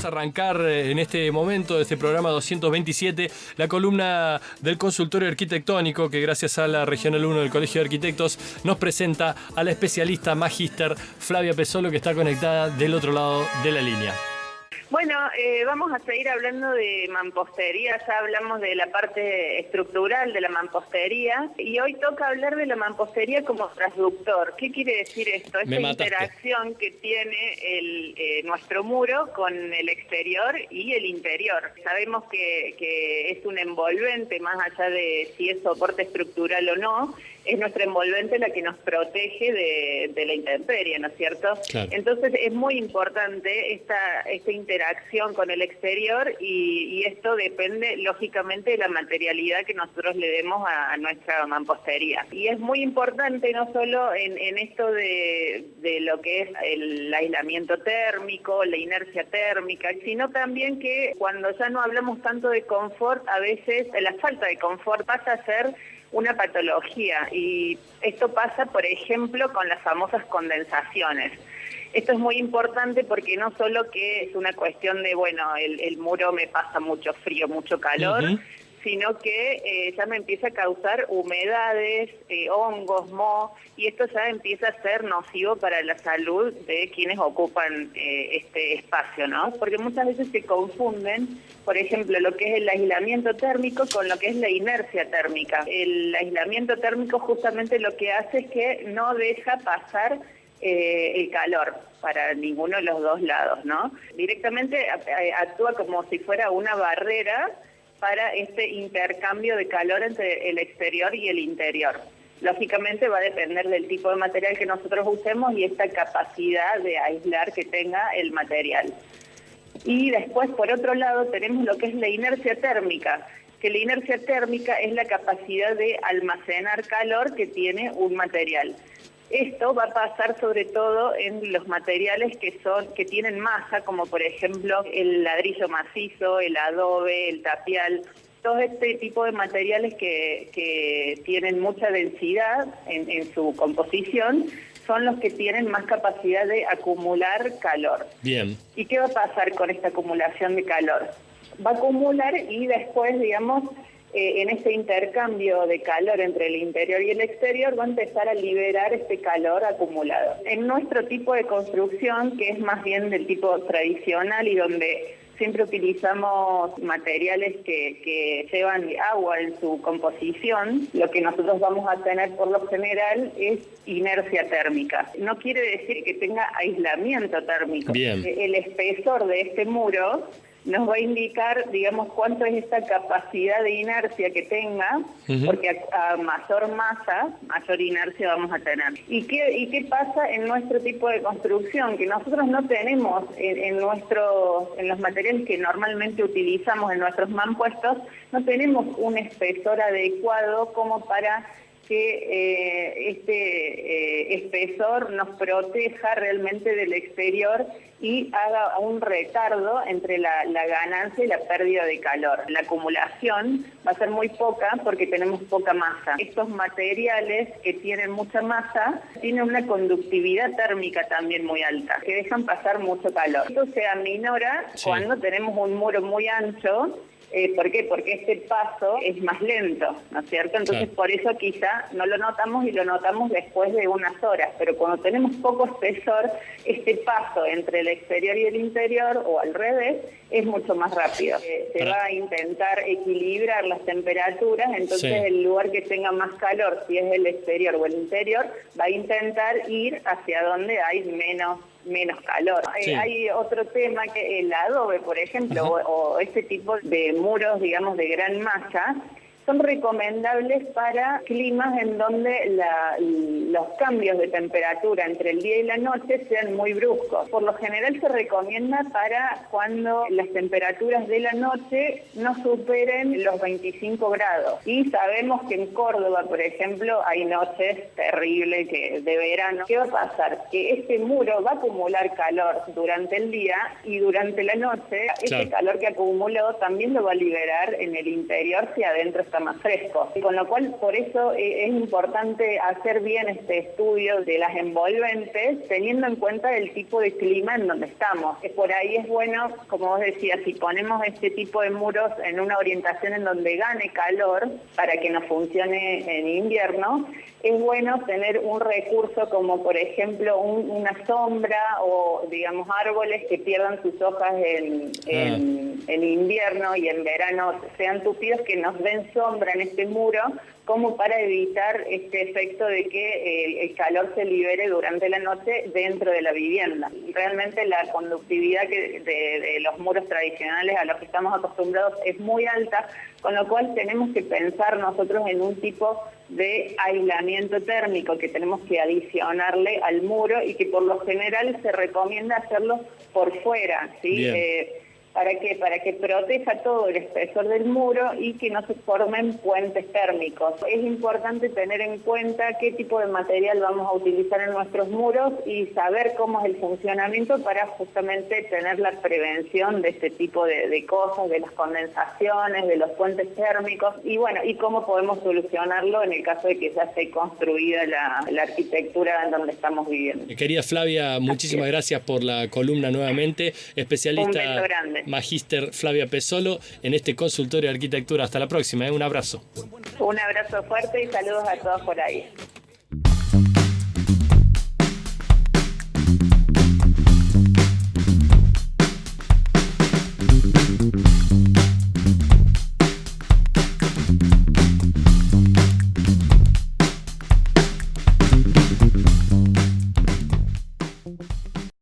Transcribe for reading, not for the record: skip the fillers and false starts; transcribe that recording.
Arrancar en este momento de este programa 227 la columna del consultorio arquitectónico que gracias a la Regional 1 del Colegio de Arquitectos nos presenta a la especialista magíster Flavia Pesolo, que está conectada del otro lado de la línea. Bueno, vamos a seguir hablando de mampostería. Ya hablamos de la parte estructural de la mampostería y hoy toca hablar de la mampostería como transductor. ¿Qué quiere decir esto? Esta interacción que tiene nuestro muro con el exterior y el interior. Sabemos que es un envolvente, más allá de si es soporte estructural o no, es nuestra envolvente la que nos protege de la intemperie, ¿no es cierto? Claro. Entonces es muy importante esta interacción con el exterior y esto depende lógicamente de la materialidad que nosotros le demos a nuestra mampostería. Y es muy importante no solo en esto de lo que es el aislamiento térmico, la inercia térmica, sino también que cuando ya no hablamos tanto de confort, a veces la falta de confort pasa a ser una patología, y esto pasa, por ejemplo, con las famosas condensaciones. Esto es muy importante porque no solo que es una cuestión de, bueno, el muro me pasa mucho frío, mucho calor, sino que ya me empieza a causar humedades, hongos, moho, y esto ya empieza a ser nocivo para la salud de quienes ocupan este espacio, ¿no? Porque muchas veces se confunden, por ejemplo, lo que es el aislamiento térmico con lo que es la inercia térmica. El aislamiento térmico justamente lo que hace es que no deja pasar el calor para ninguno de los dos lados, ¿no? Directamente actúa como si fuera una barrera para este intercambio de calor entre el exterior y el interior. Lógicamente va a depender del tipo de material que nosotros usemos y esta capacidad de aislar que tenga el material. Y después, por otro lado, tenemos lo que es la inercia térmica, que la inercia térmica es la capacidad de almacenar calor que tiene un material. Esto va a pasar sobre todo en los materiales que tienen masa, como por ejemplo el ladrillo macizo, el adobe, el tapial. Todo este tipo de materiales que tienen mucha densidad en su composición son los que tienen más capacidad de acumular calor. Bien. ¿Y qué va a pasar con esta acumulación de calor? Va a acumular y después, digamos, en este intercambio de calor entre el interior y el exterior va a empezar a liberar este calor acumulado. En nuestro tipo de construcción, que es más bien del tipo tradicional y donde siempre utilizamos materiales que llevan agua en su composición, lo que nosotros vamos a tener por lo general es inercia térmica. No quiere decir que tenga aislamiento térmico. Bien. El espesor de este muro nos va a indicar, digamos, cuánto es esta capacidad de inercia que tenga, porque a mayor masa, mayor inercia vamos a tener. ¿Y qué pasa en nuestro tipo de construcción? Que nosotros no tenemos en los materiales que normalmente utilizamos en nuestros mampuestos, no tenemos un espesor adecuado como para que este espesor nos proteja realmente del exterior y haga un retardo entre la ganancia y la pérdida de calor. La acumulación va a ser muy poca porque tenemos poca masa. Estos materiales que tienen mucha masa tienen una conductividad térmica también muy alta, que dejan pasar mucho calor. Esto se aminora cuando tenemos un muro muy ancho. ¿Por qué? Porque este paso es más lento, ¿no es cierto? Entonces, por eso quizá no lo notamos y lo notamos después de unas horas, pero cuando tenemos poco espesor, este paso entre el exterior y el interior, o al revés, es mucho más rápido. Se va a intentar equilibrar las temperaturas, entonces el lugar que tenga más calor, si es el exterior o el interior, va a intentar ir hacia donde hay menos calor. Hay otro tema que el adobe, por ejemplo, o este tipo de muros, digamos, de gran masa, son recomendables para climas en donde los cambios de temperatura entre el día y la noche sean muy bruscos. Por lo general se recomienda para cuando las temperaturas de la noche no superen los 25 grados. Y sabemos que en Córdoba, por ejemplo, hay noches terribles de verano. ¿Qué va a pasar? Que este muro va a acumular calor durante el día y durante la noche ese calor que acumuló también lo va a liberar en el interior si adentro está más fresco. Con lo cual, por eso es importante hacer bien este estudio de las envolventes, teniendo en cuenta el tipo de clima en donde estamos. Por ahí es bueno, como vos decías, si ponemos este tipo de muros en una orientación en donde gane calor para que nos funcione en invierno, es bueno tener un recurso como, por ejemplo, una sombra o, digamos, árboles que pierdan sus hojas en invierno y en verano sean tupidos, que nos den sombra en este muro, como para evitar este efecto de que el calor se libere durante la noche dentro de la vivienda. Realmente la conductividad de los muros tradicionales a los que estamos acostumbrados es muy alta, con lo cual tenemos que pensar nosotros en un tipo de aislamiento térmico que tenemos que adicionarle al muro y que por lo general se recomienda hacerlo por fuera, ¿sí? ¿Para qué? Para que proteja todo el espesor del muro y que no se formen puentes térmicos. Es importante tener en cuenta qué tipo de material vamos a utilizar en nuestros muros y saber cómo es el funcionamiento para justamente tener la prevención de este tipo de cosas, de las condensaciones, de los puentes térmicos y bueno, y cómo podemos solucionarlo en el caso de que ya esté construida la arquitectura en donde estamos viviendo. Querida Flavia, muchísimas gracias por la columna nuevamente. Especialista. Un beso grande. Magíster Flavia Pesolo en este consultorio de arquitectura. Hasta la próxima, un abrazo. Un abrazo fuerte y saludos a todos por ahí.